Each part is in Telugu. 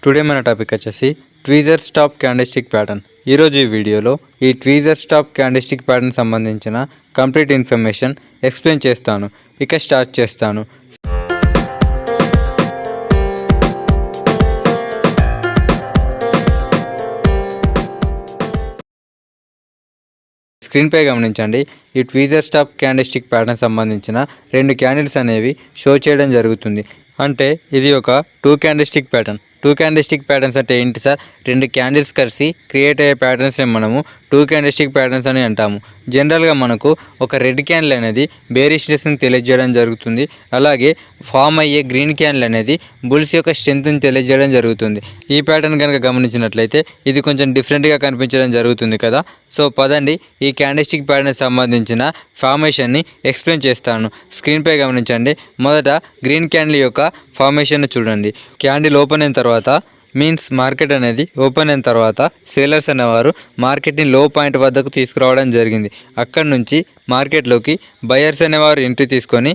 టుడే మన టాపిక్ వచ్చేసి ట్వీజర్ స్టాప్ క్యాండిల్స్టిక్ ప్యాటర్న్. ఈరోజు ఈ వీడియోలో ఈ ట్వీజర్ స్టాప్ క్యాండిల్స్టిక్ ప్యాటర్న్ సంబంధించిన కంప్లీట్ ఇన్ఫర్మేషన్ ఎక్స్ప్లెయిన్ చేస్తాను. ఇక స్టార్ట్ చేస్తాను. స్క్రీన్పై గమనించండి. ఈ ట్వీజర్ స్టాప్ క్యాండిల్స్టిక్ ప్యాటర్న్ సంబంధించిన రెండు క్యాండిల్స్ అనేవి షో చేయడం జరుగుతుంది. అంటే ఇది ఒక two candlestick pattern. Two candlestick patterns అంటే ఏంటి సార్? రెండు క్యాండిల్స్ కలిసి క్రియేట్ అయ్యే ప్యాటర్న్స్ని మనము టూ క్యాండిల్స్టిక్ ప్యాటర్న్స్ అని అంటాము. జనరల్గా మనకు ఒక రెడ్ క్యాండిల్ అనేది బేరిష్నెస్ని తెలియజేయడం జరుగుతుంది. అలాగే ఫామ్ అయ్యే గ్రీన్ క్యాండిల్ అనేది బుల్స్ యొక్క స్ట్రెంత్ని తెలియజేయడం జరుగుతుంది. ఈ ప్యాటర్న్ కనుక గమనించినట్లయితే ఇది కొంచెం డిఫరెంట్గా కనిపించడం జరుగుతుంది కదా. సో పదండి ఈ క్యాండిల్స్టిక్ ప్యాటర్న్ సంబంధించిన ఫార్మేషన్ని ఎక్స్ప్లెయిన్ చేస్తాను. స్క్రీన్పై గమనించండి. మొదట గ్రీన్ క్యాండిల్ యొక్క ఫార్మేషన్ చూడండి. క్యాండిల్ ఓపెన్ అయిన తర్వాత మీన్స్ మార్కెట్ అనేది ఓపెన్ అయిన తర్వాత సేలర్స్ అనేవారు మార్కెట్ని లో పాయింట్ వద్దకు తీసుకురావడం జరిగింది. అక్కడి నుంచి మార్కెట్లోకి బయర్స్ అనేవారు ఎంట్రీ తీసుకొని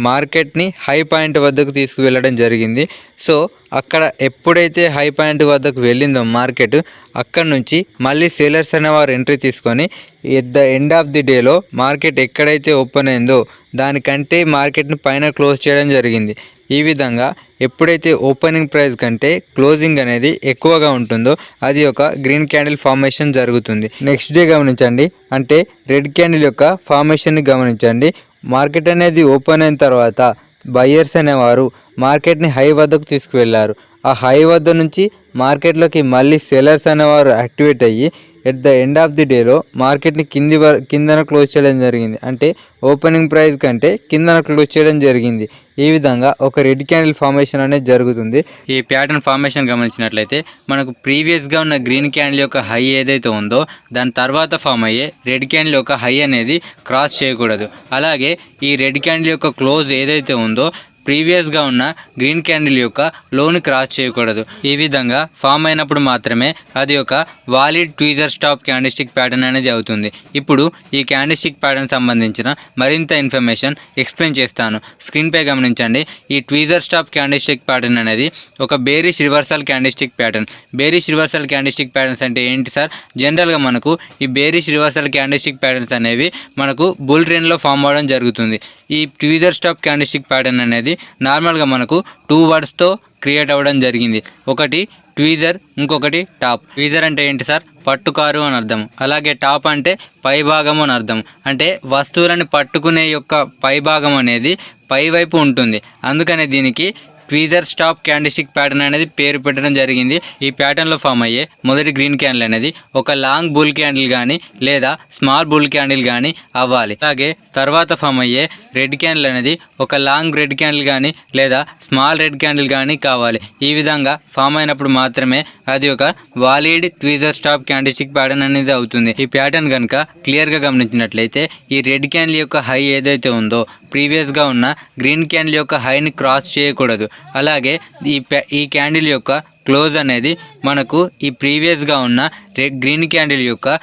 మార్కెట్ని హై పాయింట్ వద్దకు తీసుకువెళ్ళడం జరిగింది. సో అక్కడ ఎప్పుడైతే హై పాయింట్ వద్దకు వెళ్ళిందో మార్కెట్, అక్కడ నుంచి మళ్ళీ సేలర్స్ అనేవారు ఎంట్రీ తీసుకొని at the end of the డేలో మార్కెట్ ఎక్కడైతే ఓపెన్ అయిందో దానికంటే మార్కెట్ని పైన క్లోజ్ చేయడం జరిగింది. ఈ విధంగా ఎప్పుడైతే ఓపెనింగ్ ప్రైస్ కంటే క్లోజింగ్ అనేది ఎక్కువగా ఉంటుందో అది ఒక గ్రీన్ క్యాండిల్ ఫార్మేషన్ జరుగుతుంది. నెక్స్ట్ డే గమనించండి. అంటే రెడ్ క్యాండిల్ యొక్క ఫార్మేషన్ని గమనించండి. మార్కెట్ అనేది ఓపెన్ అయిన తర్వాత బయ్యర్స్ అనేవారు మార్కెట్ని హై వద్దకు తీసుకువెళ్ళారు. ఆ హై వద్ద నుంచి మార్కెట్లోకి మళ్ళీ సెలర్స్ అనేవారు యాక్టివేట్ అయ్యి at the end of the డేలో మార్కెట్ని కిందన క్లోజ్ చేయడం జరిగింది. అంటే ఓపెనింగ్ ప్రైస్ కంటే కిందన క్లోజ్ చేయడం జరిగింది. ఈ విధంగా ఒక రెడ్ క్యాండిల్ ఫార్మేషన్ అనేది జరుగుతుంది. ఈ ప్యాటర్న్ ఫార్మేషన్ గమనించినట్లయితే మనకు ప్రీవియస్గా ఉన్న గ్రీన్ క్యాండిల్ యొక్క హై ఏదైతే ఉందో దాని తర్వాత ఫామ్ అయ్యే రెడ్ క్యాండిల్ యొక్క హై అనేది క్రాస్ చేయకూడదు. అలాగే ఈ రెడ్ క్యాండిల్ యొక్క క్లోజ్ ఏదైతే ఉందో ప్రీవియస్గా ఉన్న గ్రీన్ క్యాండిల్ యొక్క లోని క్రాస్ చేయకూడదు. ఈ విధంగా ఫామ్ అయినప్పుడు మాత్రమే అది ఒక valid tweezer stop candlestick pattern అనేది అవుతుంది. ఇప్పుడు ఈ క్యాండిల్స్టిక్ ప్యాటర్న్ సంబంధించిన మరింత ఇన్ఫర్మేషన్ ఎక్స్ప్లెయిన్ చేస్తాను. స్క్రీన్పై గమనించండి. ఈ ట్వీజర్ స్టాప్ క్యాండిల్స్టిక్ ప్యాటర్న్ అనేది ఒక bearish reversal candlestick pattern. Bearish reversal candlestick patterns అంటే ఏంటి సార్? జనరల్గా మనకు ఈ బేరిష్ రివర్సల్ క్యాండిల్స్టిక్ ప్యాటర్న్స్ అనేవి మనకు బుల్ ట్రెండ్లో ఫామ్ అవ్వడం జరుగుతుంది. ఈ ట్వీజర్ స్టాప్ క్యాండిల్స్టిక్ ప్యాటర్న్ అనేది నార్మల్గా మనకు టూ వర్డ్స్తో క్రియేట్ అవ్వడం జరిగింది. ఒకటి ట్వీజర్, ఇంకొకటి టాప్. ట్వీజర్ అంటే ఏంటి సార్? పట్టుకారు అని అర్థం. అలాగే టాప్ అంటే పైభాగం అని అర్థం. అంటే వస్తువులను పట్టుకునే యొక్క పైభాగం అనేది పైవైపు ఉంటుంది. అందుకనే దీనికి ట్వీజర్ స్టాప్ క్యాండిల్స్టిక్ ప్యాటర్న్ అనేది పేరు పెట్టడం జరిగింది. ఈ ప్యాటర్న్లో ఫామ్ అయ్యే మొదటి గ్రీన్ క్యాండిల్ అనేది ఒక లాంగ్ బుల్ క్యాండిల్ కానీ లేదా స్మాల్ బుల్ క్యాండిల్ కానీ అవ్వాలి. అలాగే తర్వాత ఫామ్ అయ్యే రెడ్ క్యాండిల్ అనేది ఒక లాంగ్ రెడ్ క్యాండిల్ కానీ లేదా స్మాల్ రెడ్ క్యాండిల్ కానీ కావాలి. ఈ విధంగా ఫామ్ అయినప్పుడు మాత్రమే అది ఒక valid tweezer stop candlestick pattern అనేది అవుతుంది. ఈ ప్యాటర్న్ కనుక క్లియర్గా గమనించినట్లయితే ఈ రెడ్ క్యాండిల్ యొక్క హై ఏదైతే ఉందో ప్రీవియస్గా ఉన్న గ్రీన్ క్యాండిల్ యొక్క హైని క్రాస్ చేయకూడదు. అలాగే ఈ క్యాండిల్ యొక్క క్లోజ్ అనేది మనకు ఈ ప్రీవియస్గా ఉన్న గ్రీన్ క్యాండిల్ యొక్క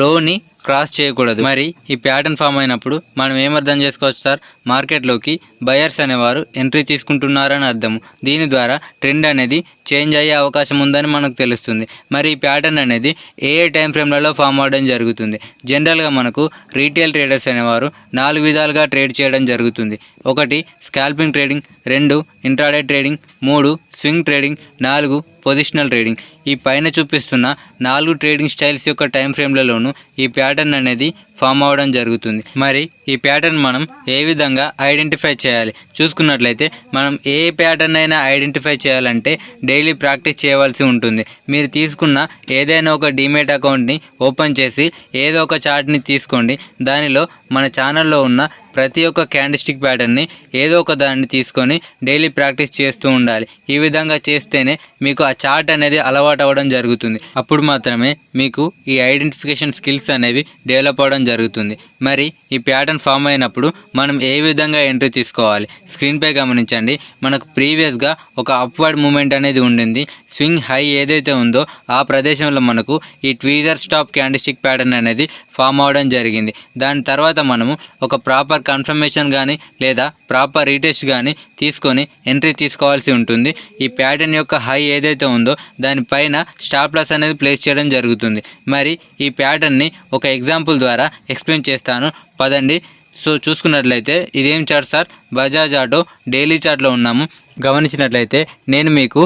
లోని క్రాస్ చేయకూడదు. మరి ఈ ప్యాటర్న్ ఫామ్ అయినప్పుడు మనం ఏమర్థం చేసుకోవచ్చు సార్? మార్కెట్లోకి బయర్స్ అనేవారు ఎంట్రీ తీసుకుంటున్నారని అర్థము. దీని ద్వారా ట్రెండ్ అనేది చేంజ్ అయ్యే అవకాశం ఉందని మనకు తెలుస్తుంది. మరి ఈ ప్యాటర్న్ అనేది ఏ టైం ఫ్రేమ్లలో ఫామ్ అవ్వడం జరుగుతుంది? జనరల్గా మనకు రీటైల్ ట్రేడర్స్ అనేవారు 4 విధాలుగా ట్రేడ్ చేయడం జరుగుతుంది. 1 scalping trading, 2 intraday trading, 3 swing trading, 4 positional trading. ఈ పైన చూపిస్తున్న 4 ట్రేడింగ్ స్టైల్స్ యొక్క టైం ఫ్రేమ్లలోనూ ఈ ప్యాటర్న్ అనేది ఫామ్ అవ్వడం జరుగుతుంది. మరి ఈ ప్యాటర్న్ మనం ఏ విధంగా ఐడెంటిఫై చేయాలి? చూసుకున్నట్లయితే మనం ఏ ప్యాటర్న్ అయినా ఐడెంటిఫై చేయాలంటే డైలీ ప్రాక్టీస్ చేయవలసి ఉంటుంది. మీరు తీసుకున్న ఏదైనా ఒక డీమేట్ అకౌంట్ని ఓపెన్ చేసి ఏదో ఒక చార్ట్ని తీసుకోండి. దానిలో మన ఛానల్లో ఉన్న ప్రతి ఒక్క క్యాండిల్స్టిక్ ప్యాటర్న్ని ఏదో ఒక దాన్ని తీసుకొని డైలీ ప్రాక్టీస్ చేస్తూ ఉండాలి. ఈ విధంగా చేస్తేనే మీకు ఆ చార్ట్ అనేది అలవాటు అవ్వడం జరుగుతుంది. అప్పుడు మాత్రమే మీకు ఈ ఐడెంటిఫికేషన్ స్కిల్స్ అనేవి డెవలప్ అవ్వడం జరుగుతుంది. మరి ఈ ప్యాటర్న్ ఫామ్ అయినప్పుడు మనం ఏ విధంగా ఎంట్రీ తీసుకోవాలి? స్క్రీన్పై గమనించండి. మనకు ప్రీవియస్గా ఒక అప్వర్డ్ మూమెంట్ అనేది ఉండింది. స్వింగ్ హై ఏదైతే ఉందో ఆ ప్రదేశంలో మనకు ఈ ట్వీజర్ స్టాప్ క్యాండిల్స్టిక్ ప్యాటర్న్ అనేది ఫామ్ అవ్వడం జరిగింది. దాని తర్వాత మనము ఒక ప్రాపర్ కన్ఫర్మేషన్ కానీ లేదా ప్రాపర్ రీటెస్ట్ కానీ తీసుకొని ఎంట్రీ తీసుకోవాల్సి ఉంటుంది. ఈ ప్యాటర్న్ యొక్క హై ఏదైతే ఉందో దానిపైన స్టాప్ లాస్ అనేది ప్లేస్ చేయడం జరుగుతుంది. మరి ఈ ప్యాటర్న్ని ఒక ఎగ్జాంపుల్ ద్వారా ఎక్స్ప్లెయిన్ చేస్తాను, పదండి. సో చూసుకున్నట్లయితే ఇదేం chart sir, Bajaj Auto daily చార్ట్లో ఉన్నాము. గమనించినట్లయితే నేను మీకు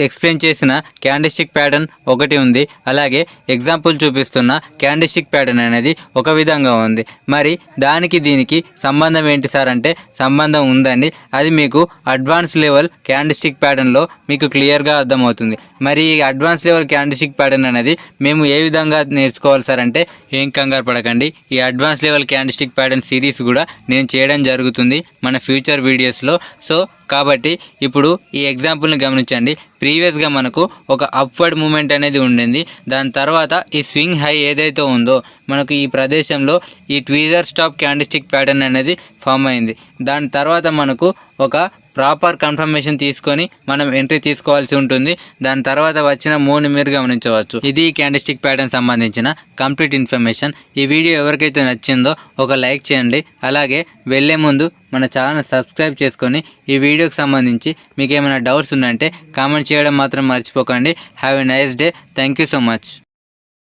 ఎక్స్ప్లెయిన్ చేసిన క్యాండిస్టిక్ ప్యాటర్న్ ఒకటి ఉంది, అలాగే ఎగ్జాంపుల్ చూపిస్తున్న క్యాండిస్టిక్ ప్యాటర్న్ అనేది ఒక విధంగా ఉంది. మరి దానికి దీనికి సంబంధం ఏంటి సార్ అంటే సంబంధం ఉందండి. అది మీకు అడ్వాన్స్ లెవెల్ క్యాండిస్టిక్ ప్యాటర్న్లో మీకు క్లియర్గా అర్థమవుతుంది. మరి ఈ అడ్వాన్స్ లెవెల్ క్యాండిస్టిక్ ప్యాటర్న్ అనేది మేము ఏ విధంగా నేర్చుకోవాలి సార్ అంటే ఏం కంగారు పడకండి. ఈ advance level candlestick pattern series కూడా నేను చేయడం జరుగుతుంది మన ఫ్యూచర్ వీడియోస్లో. సో కాబట్టి ఇప్పుడు ఈ ఎగ్జాంపుల్ని గమనించండి. ప్రీవియస్గా మనకు ఒక అప్వర్డ్ మూమెంట్ అనేది ఉండింది. దాని తర్వాత ఈ స్వింగ్ హై ఏదైతే ఉందో మనకు ఈ ప్రదేశంలో ఈ ట్వీజర్ స్టాప్ క్యాండిస్టిక్ ప్యాటర్న్ అనేది ఫామ్ అయింది. దాని తర్వాత మనకు ఒక ప్రాపర్ కన్ఫర్మేషన్ తీసుకొని మనం ఎంట్రీ తీసుకోవాల్సి ఉంటుంది. దాని తర్వాత వచ్చిన మూవ్ని మీరు గమనించవచ్చు. ఇది క్యాండిస్టిక్ ప్యాటర్న్ సంబంధించిన కంప్లీట్ ఇన్ఫర్మేషన్. ఈ వీడియో ఎవరికైతే నచ్చిందో ఒక లైక్ చేయండి. అలాగే వెళ్ళే ముందు మన ఛానల్ సబ్స్క్రైబ్ చేసుకొని ఈ వీడియోకి సంబంధించి మీకు ఏమైనా డౌట్స్ ఉన్నాయంటే కామెంట్ చేయడం మాత్రం మర్చిపోకండి. Have a nice day. Thank you so much.